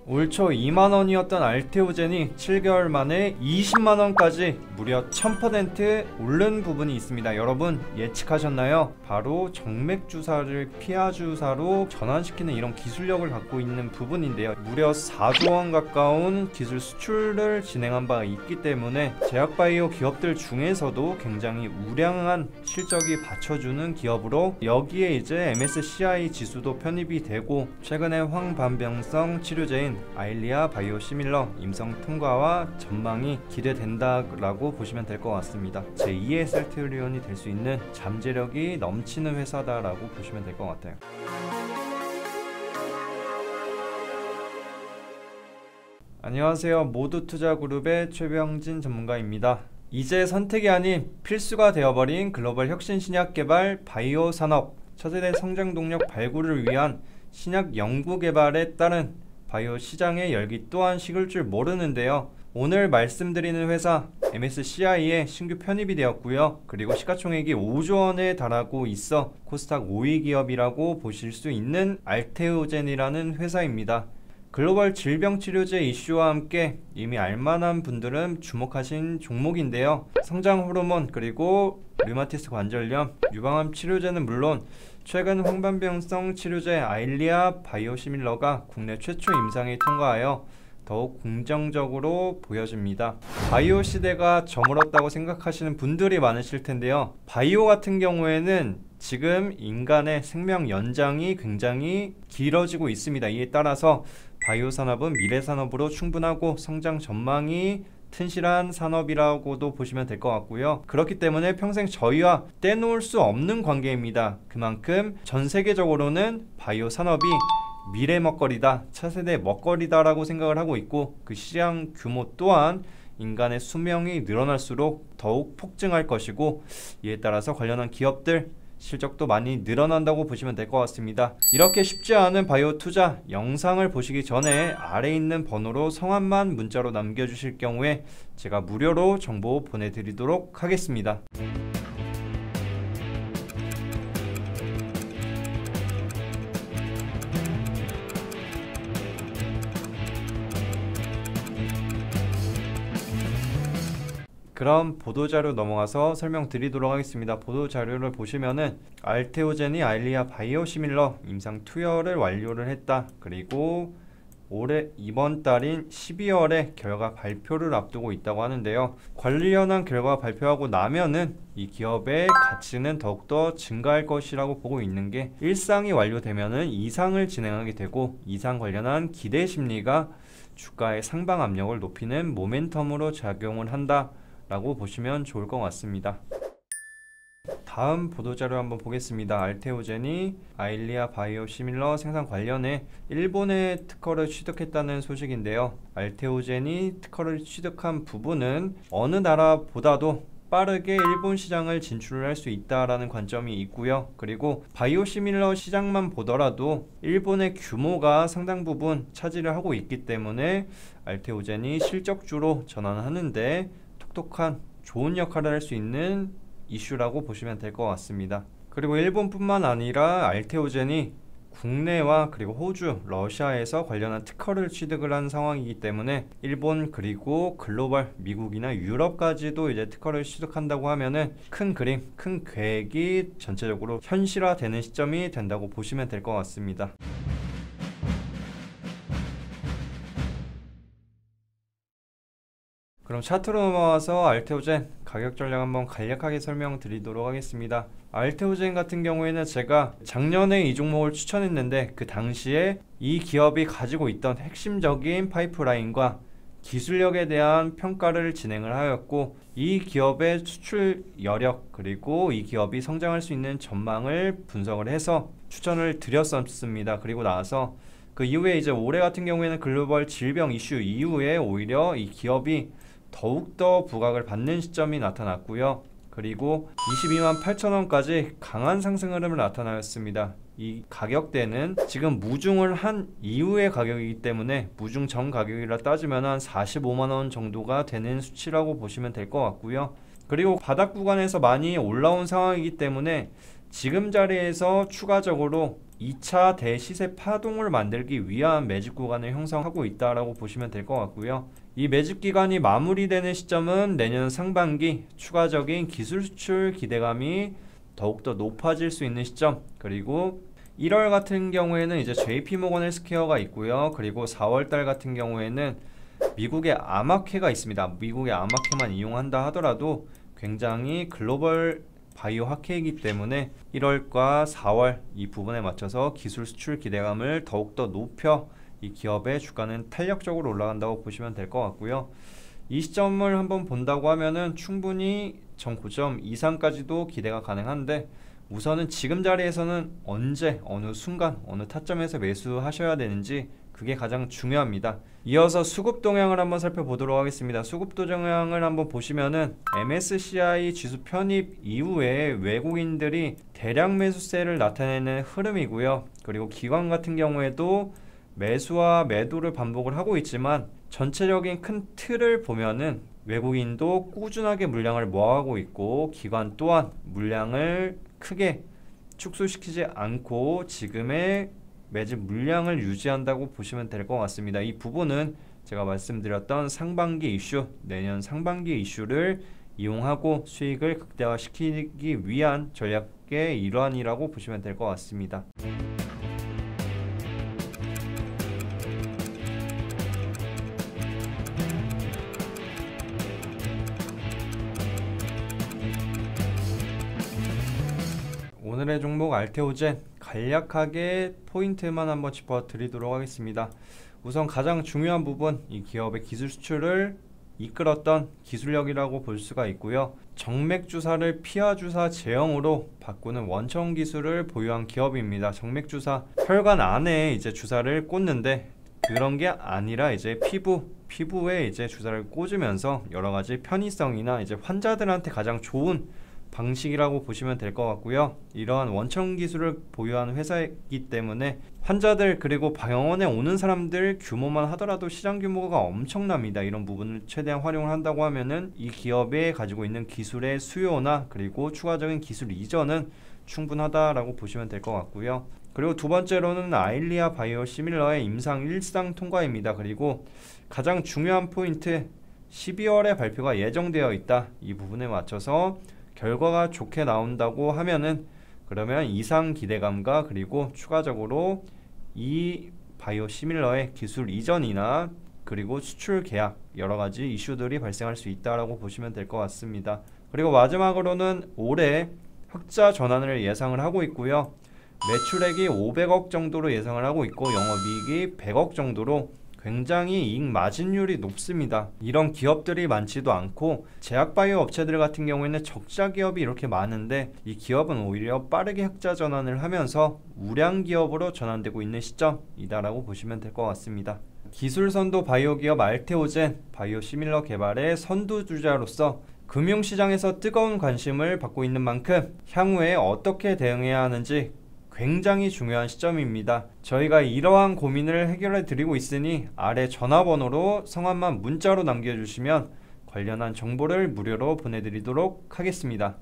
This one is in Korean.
올 초 2만원이었던 알테오젠이 7개월 만에 20만원까지 무려 1000% 오른 부분이 있습니다. 여러분 예측하셨나요? 바로 정맥주사를 피하주사로 전환시키는 이런 기술력을 갖고 있는 부분인데요. 무려 4조원 가까운 기술 수출을 진행한 바가 있기 때문에 제약바이오 기업들 중에서도 굉장히 우량한 실적이 받쳐주는 기업으로, 여기에 이제 MSCI 지수도 편입이 되고 최근에 황반병성 치료제인 아일리아 바이오시밀러 임상 통과와 전망이 기대된다라고 보시면 될 것 같습니다. 제2의 셀트리온이 될 수 있는 잠재력이 넘치는 회사다라고 보시면 될 것 같아요. 안녕하세요. 모두투자그룹의 최병진 전문가입니다. 이제 선택이 아닌 필수가 되어버린 글로벌 혁신 신약 개발 바이오 산업, 차세대 성장 동력 발굴을 위한 신약 연구 개발에 따른 바이오 시장의 열기 또한 식을 줄 모르는데요. 오늘 말씀드리는 회사 MSCI에 신규 편입이 되었고요. 그리고 시가총액이 5조원에 달하고 있어 코스닥 5위 기업이라고 보실 수 있는 알테오젠이라는 회사입니다. 글로벌 질병치료제 이슈와 함께 이미 알만한 분들은 주목하신 종목인데요. 성장 호르몬 그리고 류마티스 관절염, 유방암 치료제는 물론 최근 황반병성 치료제 아일리아 바이오시밀러가 국내 최초 임상에 통과하여 더욱 긍정적으로 보여집니다. 바이오 시대가 저물었다고 생각하시는 분들이 많으실 텐데요. 바이오 같은 경우에는 지금 인간의 생명 연장이 굉장히 길어지고 있습니다. 이에 따라서 바이오 산업은 미래 산업으로 충분하고 성장 전망이 튼실한 산업이라고도 보시면 될 것 같고요. 그렇기 때문에 평생 저희와 떼놓을 수 없는 관계입니다. 그만큼 전 세계적으로는 바이오 산업이 미래 먹거리다, 차세대 먹거리다 라고 생각을 하고 있고, 그 시장 규모 또한 인간의 수명이 늘어날수록 더욱 폭증할 것이고, 이에 따라서 관련한 기업들 실적도 많이 늘어난다고 보시면 될 것 같습니다. 이렇게 쉽지 않은 바이오 투자 영상을 보시기 전에 아래 있는 번호로 성함만 문자로 남겨주실 경우에 제가 무료로 정보 보내드리도록 하겠습니다. 그럼 보도자료 넘어가서 설명드리도록 하겠습니다. 보도자료를 보시면은 알테오젠이 아일리아 바이오시밀러 임상 투여를 완료를 했다. 그리고 올해 이번 달인 12월에 결과 발표를 앞두고 있다고 하는데요. 관련한 결과 발표하고 나면은 이 기업의 가치는 더욱더 증가할 것이라고 보고 있는 게, 1상이 완료되면은 2상을 진행하게 되고, 2상 관련한 기대 심리가 주가의 상방 압력을 높이는 모멘텀으로 작용을 한다 라고 보시면 좋을 것 같습니다. 다음 보도자료 한번 보겠습니다. 알테오젠이 아일리아 바이오시밀러 생산 관련해 일본의 특허를 취득했다는 소식인데요. 알테오젠이 특허를 취득한 부분은 어느 나라보다도 빠르게 일본 시장을 진출을 할 수 있다라는 관점이 있고요. 그리고 바이오시밀러 시장만 보더라도 일본의 규모가 상당 부분 차지를 하고 있기 때문에 알테오젠이 실적주로 전환하는데 똑똑한 좋은 역할을 할 수 있는 이슈라고 보시면 될 것 같습니다. 그리고 일본뿐만 아니라 알테오젠이 국내와 그리고 호주, 러시아에서 관련한 특허를 취득을 한 상황이기 때문에 일본 그리고 글로벌 미국이나 유럽까지도 이제 특허를 취득한다고 하면은 큰 그림, 큰 계획이 전체적으로 현실화되는 시점이 된다고 보시면 될 것 같습니다. 그럼 차트로 넘어와서 알테오젠 가격 전략 한번 간략하게 설명드리도록 하겠습니다. 알테오젠 같은 경우에는 제가 작년에 이 종목을 추천했는데, 그 당시에 이 기업이 가지고 있던 핵심적인 파이프라인과 기술력에 대한 평가를 진행을 하였고, 이 기업의 수출 여력 그리고 이 기업이 성장할 수 있는 전망을 분석을 해서 추천을 드렸었습니다. 그리고 나서 그 이후에 이제 올해 같은 경우에는 글로벌 질병 이슈 이후에 오히려 이 기업이 더욱더 부각을 받는 시점이 나타났고요. 그리고 22만 8천원까지 강한 상승 흐름을 나타나였습니다. 이 가격대는 지금 무중을 한 이후의 가격이기 때문에 무중 전 가격이라 따지면 한 45만원 정도가 되는 수치라고 보시면 될 것 같고요. 그리고 바닥 구간에서 많이 올라온 상황이기 때문에 지금 자리에서 추가적으로 2차 대시세 파동을 만들기 위한 매집 구간을 형성하고 있다라고 보시면 될 것 같고요. 이 매집 기간이 마무리되는 시점은 내년 상반기, 추가적인 기술 수출 기대감이 더욱더 높아질 수 있는 시점, 그리고 1월 같은 경우에는 이제 JP모건 헬스케어가 있고요. 그리고 4월달 같은 경우에는 미국의 아마케가 있습니다. 미국의 아마케만 이용한다 하더라도 굉장히 글로벌 바이오 학회이기 때문에 1월과 4월 이 부분에 맞춰서 기술 수출 기대감을 더욱더 높여 이 기업의 주가는 탄력적으로 올라간다고 보시면 될 것 같고요. 이 시점을 한번 본다고 하면은 충분히 전 고점 이상까지도 기대가 가능한데, 우선은 지금 자리에서는 언제, 어느 순간, 어느 타점에서 매수하셔야 되는지 그게 가장 중요합니다. 이어서 수급 동향을 한번 살펴보도록 하겠습니다. 수급 동향을 한번 보시면은 MSCI 지수 편입 이후에 외국인들이 대량 매수세를 나타내는 흐름이고요. 그리고 기관 같은 경우에도 매수와 매도를 반복을 하고 있지만 전체적인 큰 틀을 보면은 외국인도 꾸준하게 물량을 모아가고 있고, 기관 또한 물량을 크게 축소시키지 않고 지금의 매집 물량을 유지한다고 보시면 될 것 같습니다. 이 부분은 제가 말씀드렸던 상반기 이슈, 내년 상반기 이슈를 이용하고 수익을 극대화시키기 위한 전략의 일환이라고 보시면 될 것 같습니다. 오늘의 종목 알테오젠, 간략하게 포인트만 한번 짚어드리도록 하겠습니다. 우선 가장 중요한 부분, 이 기업의 기술 수출을 이끌었던 기술력이라고 볼 수가 있고요. 정맥주사를 피하주사 제형으로 바꾸는 원천 기술을 보유한 기업입니다. 정맥주사, 혈관 안에 이제 주사를 꽂는데 그런 게 아니라 이제 피부에 이제 주사를 꽂으면서 여러 가지 편의성이나 이제 환자들한테 가장 좋은 방식이라고 보시면 될 것 같고요. 이러한 원천 기술을 보유한 회사이기 때문에 환자들 그리고 병원에 오는 사람들 규모만 하더라도 시장 규모가 엄청납니다. 이런 부분을 최대한 활용을 한다고 하면은 이 기업에 가지고 있는 기술의 수요나 그리고 추가적인 기술 이전은 충분하다라고 보시면 될 것 같고요. 그리고 두 번째로는 아일리아 바이오 시밀러의 임상 1상 통과입니다. 그리고 가장 중요한 포인트, 12월에 발표가 예정되어 있다. 이 부분에 맞춰서 결과가 좋게 나온다고 하면은 그러면 이상 기대감과 그리고 추가적으로 이 바이오 시밀러의 기술 이전이나 그리고 수출 계약 여러 가지 이슈들이 발생할 수 있다라고 보시면 될 것 같습니다. 그리고 마지막으로는 올해 흑자 전환을 예상을 하고 있고요. 매출액이 500억 정도로 예상을 하고 있고 영업이익이 100억 정도로 굉장히 이익 마진율이 높습니다. 이런 기업들이 많지도 않고 제약바이오 업체들 같은 경우에는 적자 기업이 이렇게 많은데 이 기업은 오히려 빠르게 흑자 전환을 하면서 우량 기업으로 전환되고 있는 시점이다라고 보시면 될 것 같습니다. 기술선도 바이오 기업 알테오젠, 바이오 시밀러 개발의 선두주자로서 금융시장에서 뜨거운 관심을 받고 있는 만큼 향후에 어떻게 대응해야 하는지 굉장히 중요한 시점입니다. 저희가 이러한 고민을 해결해 드리고 있으니 아래 전화번호로 성함만 문자로 남겨주시면 관련한 정보를 무료로 보내드리도록 하겠습니다.